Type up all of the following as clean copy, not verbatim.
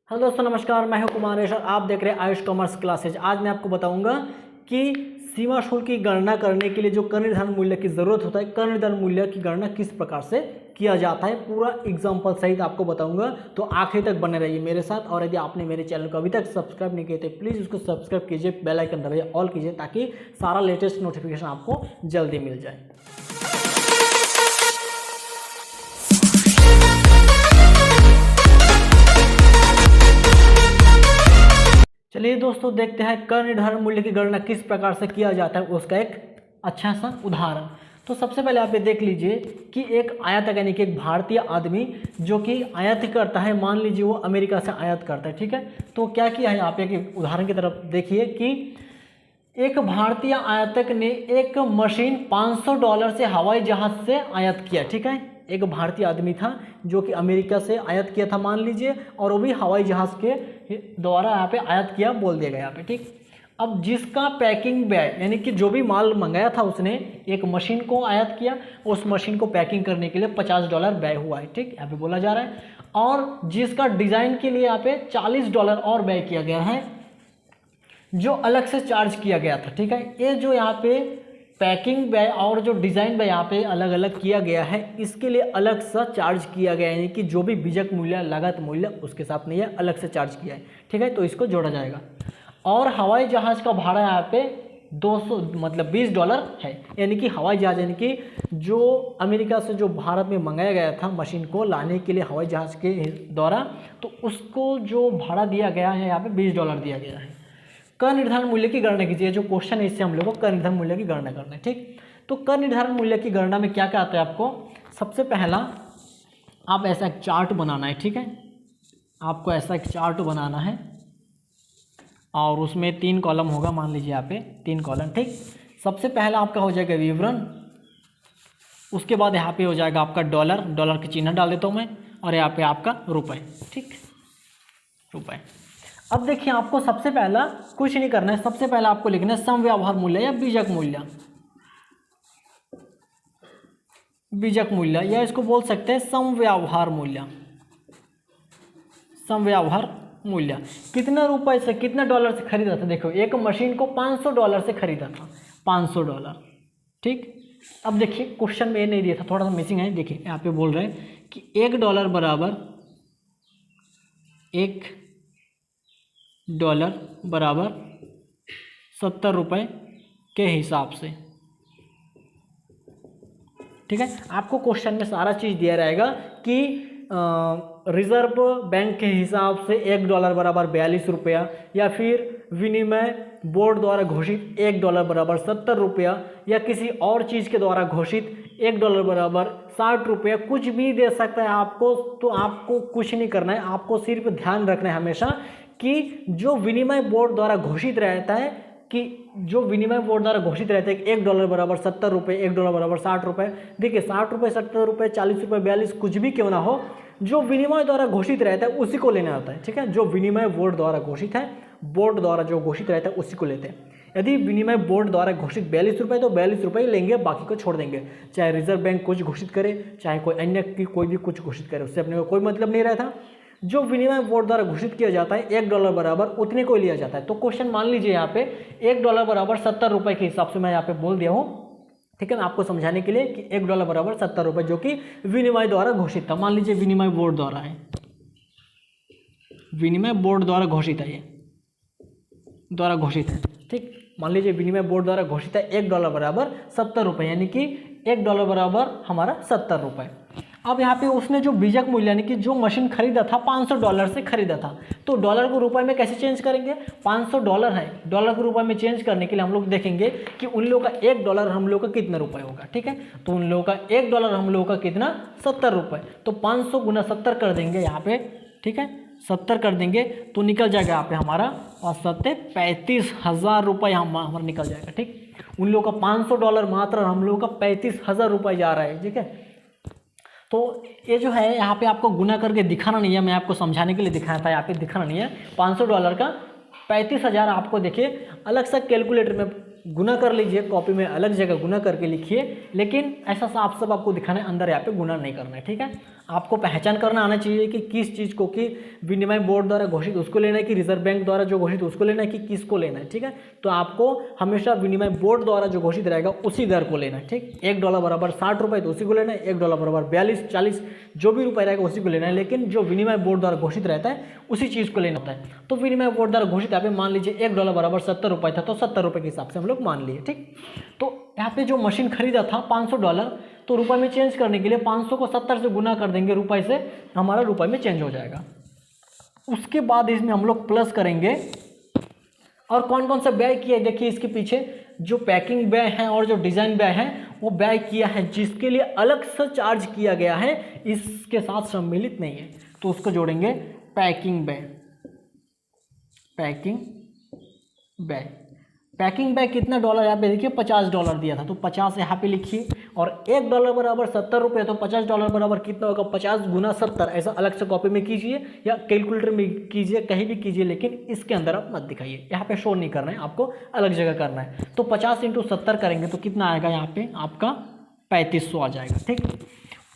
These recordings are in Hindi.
हेलो दोस्तों, नमस्कार। मैं हूं कुमारेश और आप देख रहे हैं आयुष कॉमर्स क्लासेज। आज मैं आपको बताऊंगा कि सीमा शुल्क की गणना करने के लिए जो कर निर्धारण मूल्य की ज़रूरत होता है, कर निर्धारण मूल्य की गणना किस प्रकार से किया जाता है, पूरा एग्जाम्पल सहित आपको बताऊंगा। तो आखिर तक बने रहिए मेरे साथ। और यदि आपने मेरे चैनल को अभी तक सब्सक्राइब नहीं किया तो प्लीज़ उसको सब्सक्राइब कीजिए, बेल आइकन दबाइए, ऑल कीजिए, ताकि सारा लेटेस्ट नोटिफिकेशन आपको जल्दी मिल जाए। चलिए दोस्तों, देखते हैं कर निर्धारण मूल्य की गणना किस प्रकार से किया जाता है, उसका एक अच्छा सा उदाहरण। तो सबसे पहले आप ये देख लीजिए कि एक आयातक यानी कि एक भारतीय आदमी जो कि आयात करता है, मान लीजिए वो अमेरिका से आयात करता है, ठीक है। तो क्या किया है, आप एक उदाहरण की तरफ देखिए कि एक भारतीय आयातक ने एक मशीन $500 से हवाई जहाज से आयात किया, ठीक है। एक भारतीय आदमी था जो कि अमेरिका से आयात किया था, मान लीजिए, और वो भी हवाई जहाज के द्वारा यहाँ पे आयात किया बोल दिया गया यहाँ पे, ठीक। अब जिसका पैकिंग व्यय यानी कि जो भी माल मंगाया था उसने एक मशीन को आयात किया, उस मशीन को पैकिंग करने के लिए $50 व्यय हुआ है, ठीक, यहाँ पे बोला जा रहा है। और जिसका डिज़ाइन के लिए यहाँ पे $40 और व्यय किया गया है, जो अलग से चार्ज किया गया था, ठीक है। ये जो यहाँ पे पैकिंग व्यय और जो डिज़ाइन व्यय यहाँ पे अलग अलग किया गया है, इसके लिए अलग सा चार्ज किया गया है, यानी कि जो भी बीजक मूल्य, लागत मूल्य उसके साथ नहीं है, अलग से चार्ज किया है, ठीक है। तो इसको जोड़ा जाएगा। और हवाई जहाज़ का भाड़ा यहाँ पे 200 मतलब $20 है, यानी कि हवाई जहाज़ यानी कि जो अमेरिका से जो भारत में मंगाया गया था मशीन को लाने के लिए हवाई जहाज़ के द्वारा, तो उसको जो भाड़ा दिया गया है यहाँ पे $20 दिया गया है। कर निर्धारण मूल्य की गणना कीजिए, जो क्वेश्चन है इससे हम लोग को कर निर्धारण मूल्य की गणना करना है, ठीक। तो कर निर्धारण मूल्य की गणना में क्या क्या आता है आपको, सबसे पहला आप ऐसा एक चार्ट बनाना है, ठीक है। आपको ऐसा एक चार्ट बनाना है और उसमें 3 कॉलम होगा, मान लीजिए यहाँ पे 3 कॉलम, ठीक। सबसे पहला आपका हो जाएगा विवरण, उसके बाद यहाँ पे हो जाएगा आपका डॉलर के चिन्ह डाल देता हूँ मैं, और यहाँ पे आपका रुपये, ठीक, रुपये। अब देखिए, आपको सबसे पहला कुछ नहीं करना है, सबसे पहला आपको लिखना है समव्यवहार मूल्य या बीजक मूल्य, बीजक मूल्य, या इसको बोल सकते हैं समव्यवहार मूल्य। समव्यवहार मूल्य कितने रुपए से, कितने डॉलर से खरीदा था, देखो एक मशीन को $500 से खरीदा था, $500, ठीक। अब देखिए क्वेश्चन में ये नहीं दिया था, थोड़ा सा मिसिंग है, देखिए यहाँ पे बोल रहे हैं कि $1 बराबर $1 $70 के हिसाब से, ठीक है। आपको क्वेश्चन में सारा चीज़ दिया रहेगा कि रिजर्व बैंक के हिसाब से $1 बराबर ₹42, या फिर विनिमय बोर्ड द्वारा घोषित $1 बराबर ₹70, या किसी और चीज़ के द्वारा घोषित $1 बराबर ₹60, कुछ भी दे सकता है आपको। तो आपको कुछ नहीं करना है, आपको सिर्फ ध्यान रखना है हमेशा कि जो विनिमय बोर्ड द्वारा घोषित रहता है, कि जो विनिमय बोर्ड द्वारा घोषित रहता है कि $1 बराबर ₹70, $1 बराबर ₹60, देखिए ₹60, ₹70, ₹40, ₹42 कुछ भी क्यों ना हो, जो विनिमय द्वारा घोषित रहता है उसी को लेना होता है, ठीक है। जो विनिमय बोर्ड द्वारा घोषित है, बोर्ड द्वारा जो घोषित रहता है उसी को लेते हैं। यदि विनिमय बोर्ड द्वारा घोषित ₹42 तो ₹42 लेंगे, बाकी को छोड़ देंगे। चाहे रिजर्व बैंक कुछ घोषित करे, चाहे कोई अन्य की कोई भी कुछ घोषित करे, उससे अपने को कोई मतलब नहीं रहता। जो विनिमय बोर्ड द्वारा घोषित किया जाता है $1 बराबर उतने को लिया जाता है। तो क्वेश्चन मान लीजिए यहाँ पे $1 बराबर ₹70 के हिसाब से मैं यहाँ पे बोल दिया हूँ, ठीक है ना, आपको समझाने के लिए कि $1 बराबर ₹70 जो कि विनिमय द्वारा घोषित था। मान लीजिए विनिमय बोर्ड द्वारा है, विनिमय बोर्ड द्वारा घोषित है, ये द्वारा घोषित है, ठीक। मान लीजिए विनिमय बोर्ड द्वारा घोषित है $1 बराबर ₹70, यानी कि $1 बराबर हमारा ₹70। अब यहाँ पे उसने जो बीजक मूल्य यानी कि जो मशीन खरीदा था $500 से खरीदा था, तो डॉलर को रुपए में कैसे चेंज करेंगे, $500 है, डॉलर को रुपए में चेंज करने के लिए हम लोग देखेंगे कि उन लोगों का $1 हम लोग का कितना रुपए होगा, ठीक है। तो उन लोगों का $1 हम लोगों का कितना, ₹70, तो 500 गुना 70 कर देंगे यहाँ पे, ठीक है, 70 कर देंगे तो निकल जाएगा यहाँ पे हमारा 35,000 रुपये हमारा निकल जाएगा, ठीक। उन लोगों का $500 मात्र, हम लोगों का 35,000 रुपये जा रहा है, ठीक है। तो ये जो है यहाँ पे आपको गुना करके दिखाना नहीं है, मैं आपको समझाने के लिए दिखाया था, यहाँ पे दिखाना नहीं है। $500 का 35,000 आपको देखिए अलग सा कैलकुलेटर में गुना कर लीजिए, कॉपी में अलग जगह गुना करके लिखिए, लेकिन ऐसा साफ साफ आपको दिखाना है, अंदर यहाँ पे गुना नहीं करना है, ठीक है। आपको पहचान करना आना चाहिए कि किस चीज़ को, कि विनिमय बोर्ड द्वारा घोषित उसको लेना है, कि रिजर्व बैंक द्वारा जो घोषित उसको लेना है, कि किसको लेना है, ठीक है। तो आपको हमेशा विनिमय बोर्ड द्वारा जो घोषित रहेगा उसी दर को लेना है, ठीक। $1 बराबर 60 रुपये तो उसी को लेना है, $1 बराबर 42, 40 जो भी रुपये रहेगा उसी को लेना है, लेकिन जो विनिमय बोर्ड द्वारा घोषित रहता है उसी चीज़ को लेना होता है। तो विनिमय बोर्ड द्वारा घोषित यहाँ पे मान लीजिए $1 बराबर 70 रुपये था, तो 70 रुपये के हिसाब से हम लोग मान लिए, ठीक। तो यहाँ पे जो मशीन खरीदा था $500, तो रुपए में चेंज करने के लिए 500 को 70 से गुना कर देंगे रुपए से, हमारा रुपए में चेंज हो जाएगा। उसके बाद इसमें हम लोग प्लस करेंगे, और कौन कौन सा व्यय किया है देखिए, इसके पीछे जो पैकिंग व्यय है और जो डिज़ाइन व्यय है वो व्यय किया है, जिसके लिए अलग से चार्ज किया गया है, इसके साथ सम्मिलित नहीं है, तो उसको जोड़ेंगे पैकिंग व्यय। पैकिंग व्यय, पैकिंग बैग कितना डॉलर यहाँ पे देखिए $50 दिया था, तो 50 यहाँ पे लिखिए, और $1 बराबर 70 रुपये, तो $50 बराबर कितना होगा, 50 गुना 70, ऐसा अलग से कॉपी में कीजिए या कैलकुलेटर में कीजिए, कहीं भी कीजिए, लेकिन इसके अंदर आप मत दिखाइए, यहाँ पे शो नहीं करना है, आपको अलग जगह करना है। तो 50 × 70 करेंगे तो कितना आएगा, यहाँ पे आपका 3500 आ जाएगा, ठीक।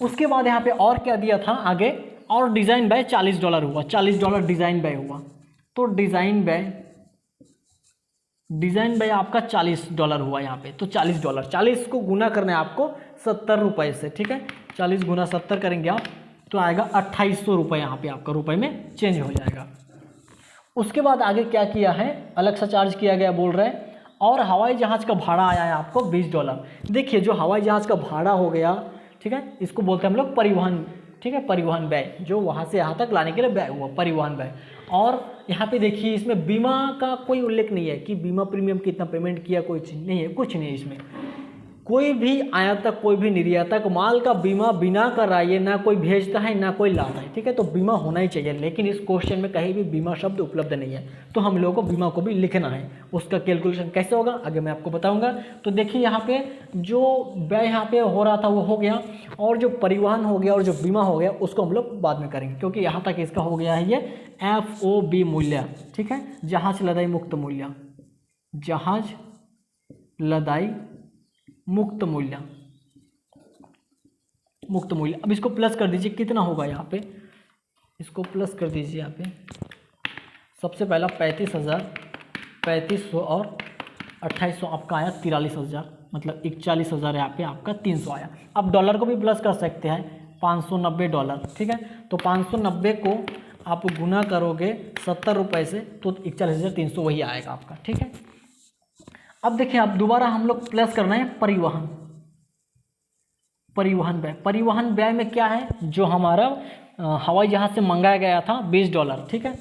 उसके बाद यहाँ पे और क्या दिया था आगे, और डिज़ाइन व्यय $40 हुआ, $40 डिज़ाइन व्यय हुआ, तो डिज़ाइन व्यय आपका $40 हुआ यहाँ पे, तो $40, 40 को गुना करना है आपको 70 रुपये से, ठीक है। 40 गुना 70 करेंगे आप तो आएगा 2800 रुपये, यहाँ पे आपका रुपये में चेंज हो जाएगा। उसके बाद आगे क्या किया है, अलग सा चार्ज किया गया बोल रहे हैं, और हवाई जहाज़ का भाड़ा आया है आपको $20। देखिए जो हवाई जहाज़ का भाड़ा हो गया, ठीक है, इसको बोलते हैं हम लोग परिवहन, ठीक है, परिवहन व्यय, जो वहाँ से यहाँ तक लाने के लिए व्यय हुआ, परिवहन व्यय। और यहाँ पे देखिए इसमें बीमा का कोई उल्लेख नहीं है कि बीमा प्रीमियम कितना पेमेंट किया, कोई चीज़ नहीं है, कुछ नहीं है इसमें। कोई भी आयातक, कोई भी निर्यातक माल का बीमा बिना कराए ना कोई भेजता है ना कोई लाता है, ठीक है, तो बीमा होना ही चाहिए, लेकिन इस क्वेश्चन में कहीं भी बीमा शब्द उपलब्ध नहीं है, तो हम लोगों को बीमा को भी लिखना है। उसका कैलकुलेशन कैसे होगा आगे मैं आपको बताऊंगा। तो देखिए यहाँ पे जो व्यय यहाँ पे हो रहा था वो हो गया, और जो परिवहन हो गया और जो बीमा हो गया उसको हम लोग बाद में करेंगे, क्योंकि यहाँ तक इसका हो गया है ये FOB मूल्य, ठीक है, जहाज लदाई मुक्त मूल्य, जहाज लदाई मुक्त मूल्य, मुक्त मूल्य। अब इसको प्लस कर दीजिए, कितना होगा यहाँ पे, इसको प्लस कर दीजिए यहाँ पे। सबसे पहला 35,000, 3500 और 2800 आपका आया 43,000, मतलब 41,000 यहाँ पे आपका 300 आया। अब डॉलर को भी प्लस कर सकते हैं, $590, ठीक है, तो 590 को आप गुना करोगे 70 रुपये से तो 41,300 वही आएगा आपका, ठीक है। अब देखिए अब दोबारा हम लोग प्लस करना है परिवहन, परिवहन व्यय। परिवहन व्यय में क्या है, जो हमारा हवाई जहाज से मंगाया गया था $20, ठीक है।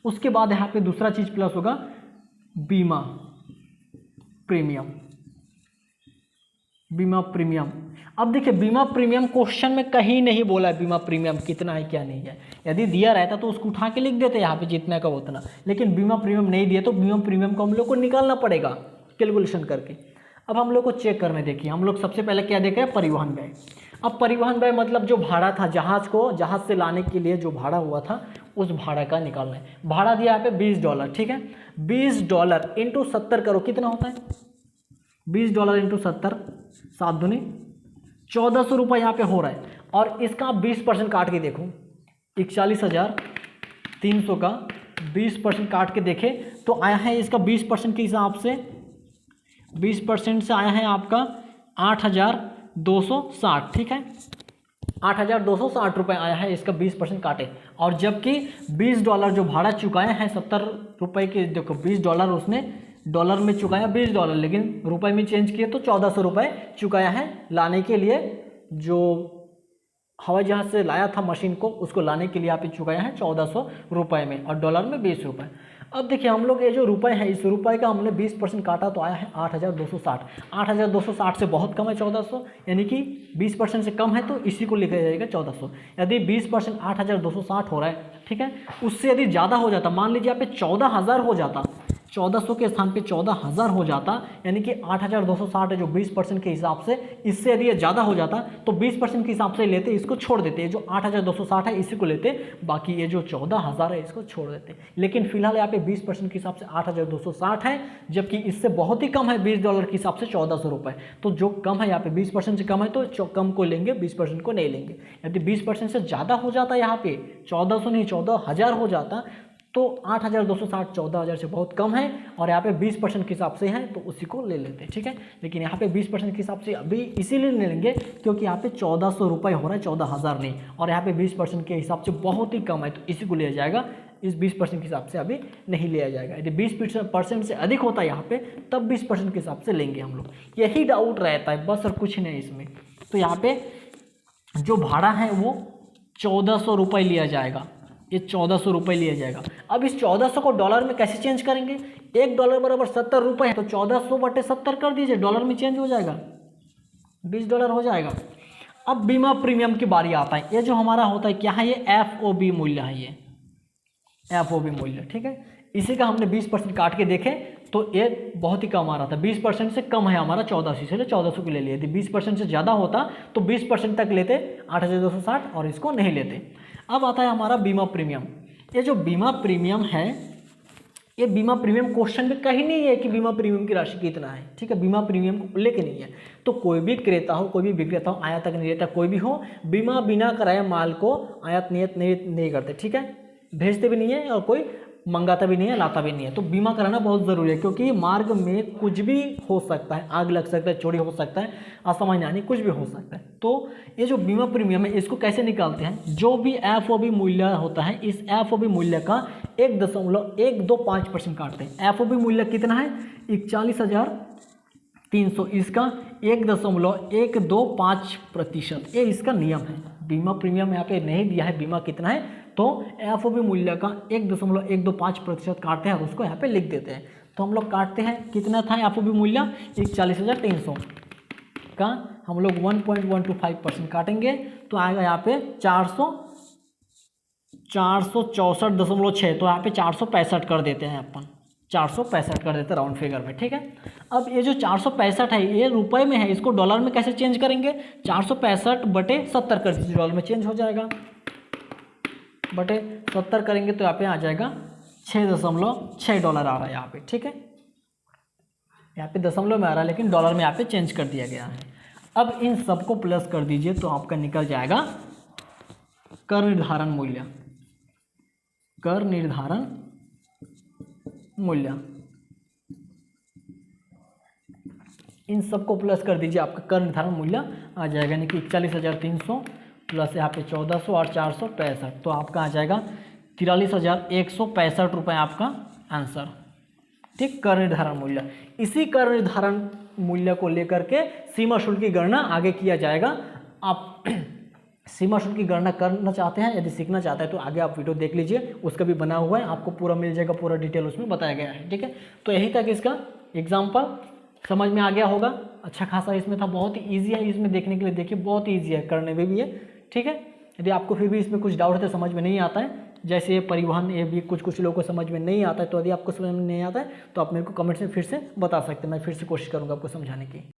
उसके बाद यहाँ पे दूसरा चीज प्लस होगा बीमा प्रीमियम, बीमा प्रीमियम। अब देखिए बीमा प्रीमियम क्वेश्चन में कहीं नहीं बोला है बीमा प्रीमियम कितना है क्या नहीं है, यदि दिया रहता तो उसको उठा के लिख देते यहाँ पे जितना का उतना, लेकिन बीमा प्रीमियम नहीं दिया तो बीमा प्रीमियम को हम लोग को निकालना पड़ेगा कैलकुलेशन करके। अब हम लोग को चेक करने देखिए, हम लोग सबसे पहले क्या देख रहे हैं, परिवहन व्यय। अब परिवहन व्यय मतलब जो भाड़ा था जहाज को, जहाज से लाने के लिए जो भाड़ा हुआ था उस भाड़ा का निकालना है। भाड़ा दिया यहाँ पे $20, ठीक है, $20 × 70 करो, कितना होता है, $20 × 70, 7 दूनी 1400 रुपये यहाँ पे हो रहा है। और इसका आप 20% काट के देखो, 41,300 का 20% काट के देखे तो आया है इसका 20% के हिसाब से, 20% से आया है आपका 8,260, ठीक है, 8,260 रुपये आया है इसका 20% काटे। और जबकि $20 जो भाड़ा चुकाया है 70 रुपये के, देखो $20 उसने डॉलर में चुकाया $20, लेकिन रुपए में चेंज किए तो 1400 रुपये चुकाया है लाने के लिए, जो हवाई जहाज से लाया था मशीन को उसको लाने के लिए आप चुकाया है 1400 रुपये में, और डॉलर में 20 रुपये। अब देखिए हम लोग ये जो रुपए है, इस रुपए का हमने 20% काटा तो आया है 8,260। 8,260 से बहुत कम है 1400, यानी कि 20% से कम है तो इसी को लिखा जाएगा 1400। यदि 20% 8,260 हो रहा है, ठीक है, उससे यदि ज़्यादा हो जाता, मान लीजिए यहाँ पे 14,000 हो जाता, 1400 के स्थान पे 14,000 हो जाता, यानी कि 8,260 है जो 20% के हिसाब से, इससे यदि ये ज़्यादा हो जाता तो 20% के हिसाब से लेते, इसको छोड़ देते, जो 8,260 है इसी को लेते, बाकी ये जो 14,000 है इसको छोड़ देते। लेकिन फिलहाल यहाँ पे 20% के हिसाब से 8,260 है, जबकि इससे बहुत ही कम है $20 के हिसाब से 1,400 रुपये। तो जो कम है यहाँ पे 20% से कम है तो कम को लेंगे, 20% को नहीं लेंगे। यदि 20% से ज़्यादा हो जाता यहाँ पे 1,400 नहीं 14,000 हो जाता तो 8,260 14,000 से बहुत कम है, और यहाँ पे 20% के हिसाब से है तो उसी को ले लेते हैं, ठीक है। लेकिन यहाँ पे 20% के हिसाब से अभी इसीलिए ले लेंगे क्योंकि यहाँ पे 1,400 रुपये हो रहा है, 14,000 नहीं, और यहाँ पे 20% के हिसाब से बहुत ही कम है तो इसी को लिया जाएगा। इस 20% के हिसाब से अभी नहीं लिया जाएगा। यदि 20% से अधिक होता है यहाँ पे तब 20% के हिसाब से लेंगे हम लोग। यही डाउट रहता है बस, और कुछ नहीं इसमें। तो यहाँ पे जो भाड़ा है वो 1,400 रुपये लिया जाएगा, ये 1,400 रुपये लिया जाएगा। अब इस 1,400 को डॉलर में कैसे चेंज करेंगे? $1 बराबर 70 रुपये है, तो 1,400/70 कर दीजिए, डॉलर में चेंज हो जाएगा, $20 हो जाएगा। अब बीमा प्रीमियम की बारी आता है। ये जो हमारा होता है क्या है, ये FOB मूल्य है, ये FOB मूल्य, ठीक है। इसी का हमने 20% काट के देखे तो ये बहुत ही कम आ रहा था। 20% से कम है हमारा 1,400, इसलिए 1,400 के ले लिए। यदि 20% से ज़्यादा होता तो 20% तक लेते 8,260, और इसको नहीं लेते। अब आता है हमारा बीमा प्रीमियम। ये जो बीमा प्रीमियम है, ये बीमा प्रीमियम क्वेश्चन में कहीं नहीं है कि बीमा प्रीमियम की राशि कितना है, ठीक है। बीमा प्रीमियम को लेके नहीं है। तो कोई भी क्रेता हो, कोई भी विक्रेता हो, आयातक निर्यातक कोई भी हो, बीमा बिना कराए माल को आयात निर्यात नहीं करते, ठीक है। भेजते भी नहीं है और कोई मंगाता भी नहीं है, लाता भी नहीं है। तो बीमा कराना बहुत ज़रूरी है, क्योंकि मार्ग में कुछ भी हो सकता है, आग लग सकता है, चोरी हो सकता है, असामान्य हानि कुछ भी हो सकता है। तो ये जो बीमा प्रीमियम है इसको कैसे निकालते हैं? जो भी FOB मूल्य होता है, इस FOB मूल्य का 1.125% काटते हैं। FOB मूल्य कितना है? 41,300, इसका 1.125%, ये इसका नियम है। बीमा प्रीमियम यहाँ पे नहीं दिया है बीमा कितना है, तो FOB मूल्य का 1.125% काटते हैं और उसको यहाँ पे लिख देते हैं। तो हम लोग काटते हैं, कितना था FOB मूल्य? 41,300 का हम लोग 1.125% काटेंगे तो आएगा यहाँ पे 464.6, तो यहाँ पे 465 कर देते हैं अपन, 465 कर देते हैं राउंड फिगर में, ठीक है। अब ये जो 465 है ये रुपए में है, इसको डॉलर में कैसे चेंज करेंगे? 465/70 कर दीजिए, डॉलर में चेंज हो जाएगा, बटे 70 करेंगे तो यहाँ पे आ जाएगा $6.6 आ रहा है यहाँ पे, ठीक है। यहाँ पे दशमलव में आ रहा है लेकिन डॉलर में यहाँ पे चेंज कर दिया गया है। अब इन सबको प्लस कर दीजिए तो आपका निकल जाएगा कर निर्धारण मूल्य, कर निर्धारण मूल्य। इन सबको प्लस कर दीजिए, आपका कर निर्धारण मूल्य आ जाएगा, यानी कि 41,300 प्लस यहाँ पे 1,400 और 465, तो आपका आ जाएगा 43,165 रुपये आपका आंसर, ठीक। कर निर्धारण मूल्य, इसी कर निर्धारण मूल्य को लेकर के सीमा शुल्क की गणना आगे किया जाएगा। आप सीमा शुल्क की गणना करना चाहते हैं, यदि सीखना चाहते हैं तो आगे आप वीडियो देख लीजिए, उसका भी बना हुआ है, आपको पूरा मिल जाएगा, पूरा डिटेल उसमें बताया गया है, ठीक है। तो यही तक इसका एग्जाम्पल समझ में आ गया होगा, अच्छा खासा इसमें था, बहुत ही ईजी है इसमें देखने के लिए, देखिए बहुत ईजी है, करने में भी है, ठीक है। यदि आपको फिर भी इसमें कुछ डाउट है, समझ में नहीं आता है, जैसे परिवहन ये भी कुछ लोगों को समझ में नहीं आता है, तो यदि आपको समझ में नहीं आता है तो आप मेरे को कमेंट में फिर से बता सकते हैं, मैं फिर से कोशिश करूँगा आपको समझाने की।